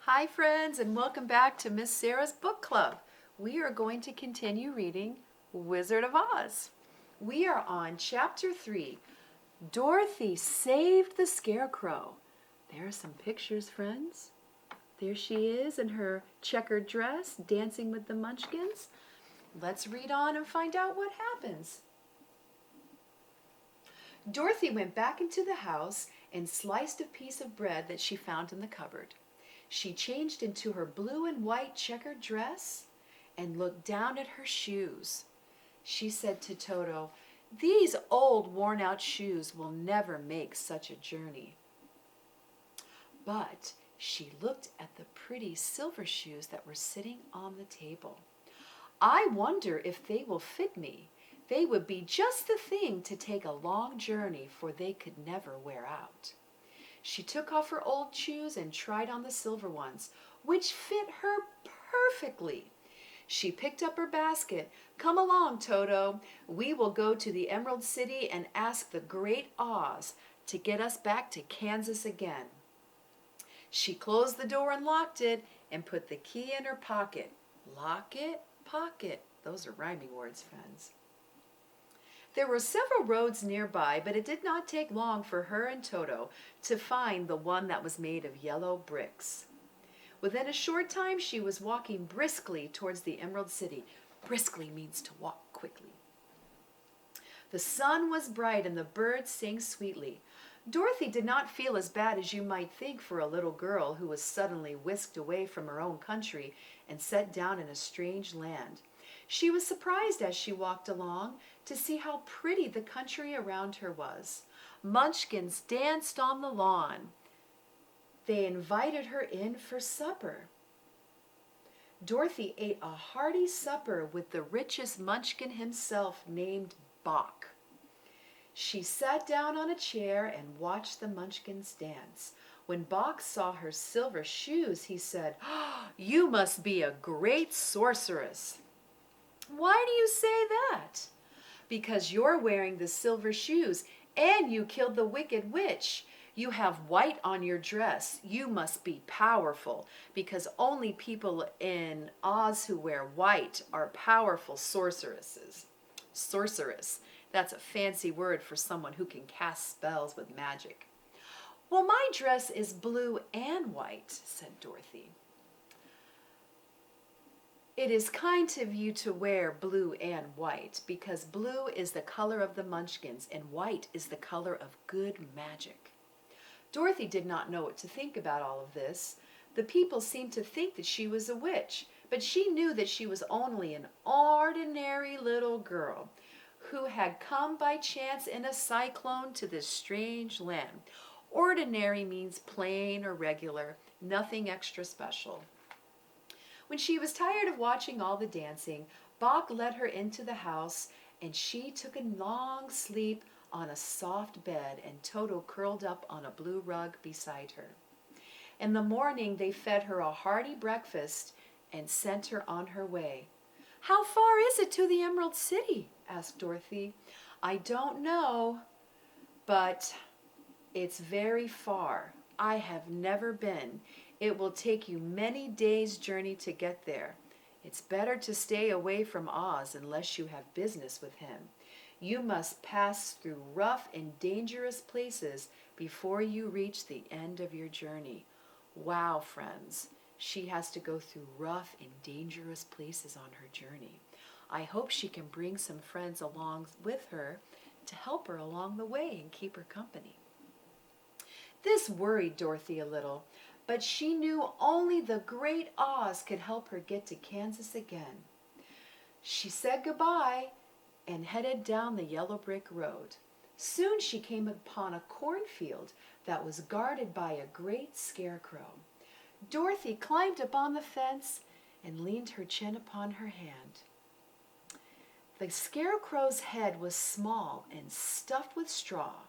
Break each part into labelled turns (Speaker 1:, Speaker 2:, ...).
Speaker 1: Hi friends, and welcome back to Miss Sarah's Book Club. We are going to continue reading Wizard of Oz. We are on chapter 3, Dorothy Saved the Scarecrow. There are some pictures, friends. There she is in her checkered dress, dancing with the Munchkins. Let's read on and find out what happens. Dorothy went back into the house and sliced a piece of bread that she found in the cupboard. She changed into her blue and white checkered dress and looked down at her shoes. She said to Toto, "These old worn-out shoes will never make such a journey." But she looked at the pretty silver shoes that were sitting on the table. "I wonder if they will fit me. They would be just the thing to take a long journey, for they could never wear out." She took off her old shoes and tried on the silver ones, which fit her perfectly. She picked up her basket. "Come along, Toto. We will go to the Emerald City and ask the Great Oz to get us back to Kansas again." She closed the door and locked it and put the key in her pocket. Lock it, pocket. Those are rhyming words, friends. There were several roads nearby, but it did not take long for her and Toto to find the one that was made of yellow bricks. Within a short time, she was walking briskly towards the Emerald City. Briskly means to walk quickly. The sun was bright and the birds sang sweetly. Dorothy did not feel as bad as you might think for a little girl who was suddenly whisked away from her own country and set down in a strange land. She was surprised as she walked along to see how pretty the country around her was. Munchkins danced on the lawn. They invited her in for supper. Dorothy ate a hearty supper with the richest Munchkin himself, named Bock. She sat down on a chair and watched the Munchkins dance. When Bock saw her silver shoes, he said, "You must be a great sorceress." "Why do you say that?" "Because you're wearing the silver shoes and you killed the wicked witch. You have white on your dress. You must be powerful, because only people in Oz who wear white are powerful sorceresses." Sorceress. That's a fancy word for someone who can cast spells with magic. "Well, my dress is blue and white," said Dorothy. "It is kind of you to wear blue and white, because blue is the color of the Munchkins and white is the color of good magic." Dorothy did not know what to think about all of this. The people seemed to think that she was a witch, but she knew that she was only an ordinary little girl who had come by chance in a cyclone to this strange land. Ordinary means plain or regular, nothing extra special. When she was tired of watching all the dancing, Bock led her into the house, and she took a long sleep on a soft bed, and Toto curled up on a blue rug beside her. In the morning, they fed her a hearty breakfast and sent her on her way. "How far is it to the Emerald City?" asked Dorothy. "I don't know, but it's very far. I have never been. It will take you many days' journey to get there. It's better to stay away from Oz unless you have business with him. You must pass through rough and dangerous places before you reach the end of your journey." Wow, friends. She has to go through rough and dangerous places on her journey. I hope she can bring some friends along with her to help her along the way and keep her company. This worried Dorothy a little, but she knew only the Great Oz could help her get to Kansas again. She said goodbye and headed down the yellow brick road. Soon she came upon a cornfield that was guarded by a great scarecrow. Dorothy climbed up on the fence and leaned her chin upon her hand. The scarecrow's head was small and stuffed with straw.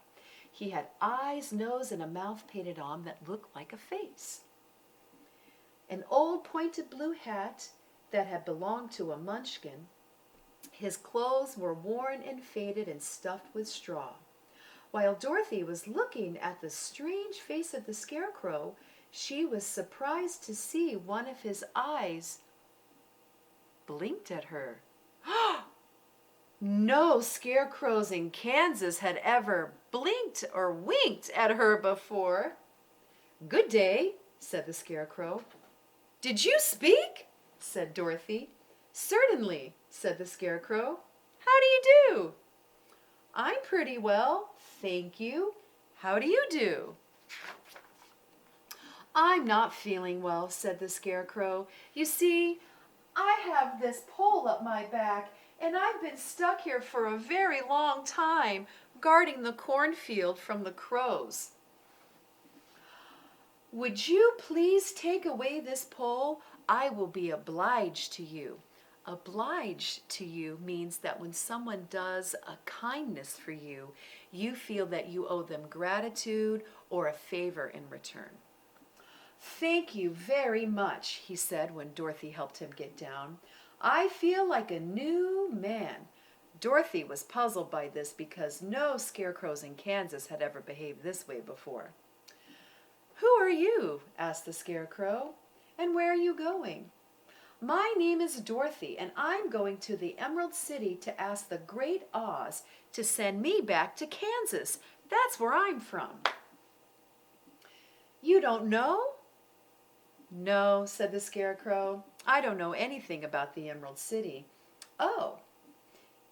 Speaker 1: He had eyes, nose, and a mouth painted on that looked like a face. An old pointed blue hat that had belonged to a Munchkin. His clothes were worn and faded and stuffed with straw. While Dorothy was looking at the strange face of the scarecrow, she was surprised to see one of his eyes blinked at her. No scarecrows in Kansas had ever blinked or winked at her before. "Good day," said the Scarecrow. "Did you speak?" said Dorothy. "Certainly," said the Scarecrow. "How do you do?" "I'm pretty well, thank you. How do you do?" "I'm not feeling well," said the Scarecrow. "You see, I have this pole up my back, and I've been stuck here for a very long time, guarding the cornfield from the crows." "Would you please take away this pole? I will be obliged to you." Obliged to you means that when someone does a kindness for you, you feel that you owe them gratitude or a favor in return. "Thank you very much," he said when Dorothy helped him get down. "I feel like a new man." Dorothy was puzzled by this because no scarecrows in Kansas had ever behaved this way before. "Who are you?" asked the Scarecrow. "And where are you going?" "My name is Dorothy, and I'm going to the Emerald City to ask the Great Oz to send me back to Kansas. That's where I'm from." "You don't know?" "No," said the Scarecrow. "I don't know anything about the Emerald City." "Oh,"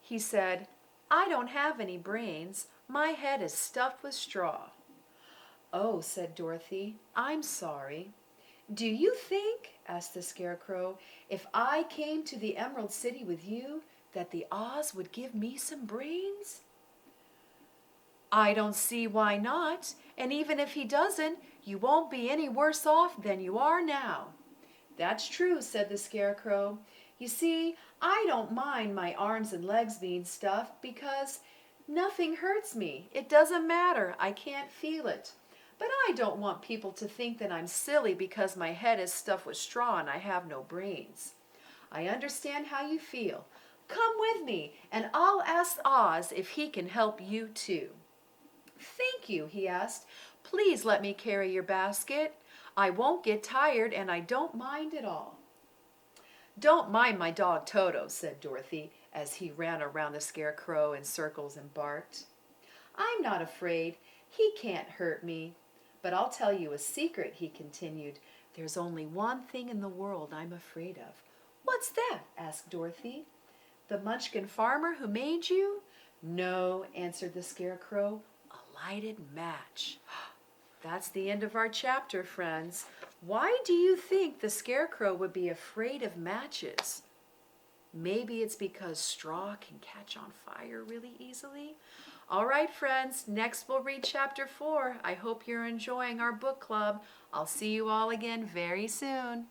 Speaker 1: he said, "I don't have any brains. My head is stuffed with straw." "Oh," said Dorothy, "I'm sorry." "Do you think," asked the Scarecrow, "if I came to the Emerald City with you, that the Oz would give me some brains?" "I don't see why not, and even if he doesn't, you won't be any worse off than you are now." "That's true," said the Scarecrow. "You see, I don't mind my arms and legs being stuffed because nothing hurts me. It doesn't matter. I can't feel it. But I don't want people to think that I'm silly because my head is stuffed with straw and I have no brains. I understand how you feel. Come with me, and I'll ask Oz if he can help you too." "Thank you," he asked. "Please let me carry your basket. I won't get tired, and I don't mind at all." "Don't mind my dog Toto," said Dorothy, as he ran around the Scarecrow in circles and barked. "I'm not afraid. He can't hurt me. But I'll tell you a secret," he continued. "There's only one thing in the world I'm afraid of." "What's that?" asked Dorothy. "The Munchkin farmer who made you?" "No," answered the Scarecrow. "A lighted match." That's the end of our chapter, friends. Why do you think the Scarecrow would be afraid of matches? Maybe it's because straw can catch on fire really easily. All right, friends, next we'll read chapter 4. I hope you're enjoying our book club. I'll see you all again very soon.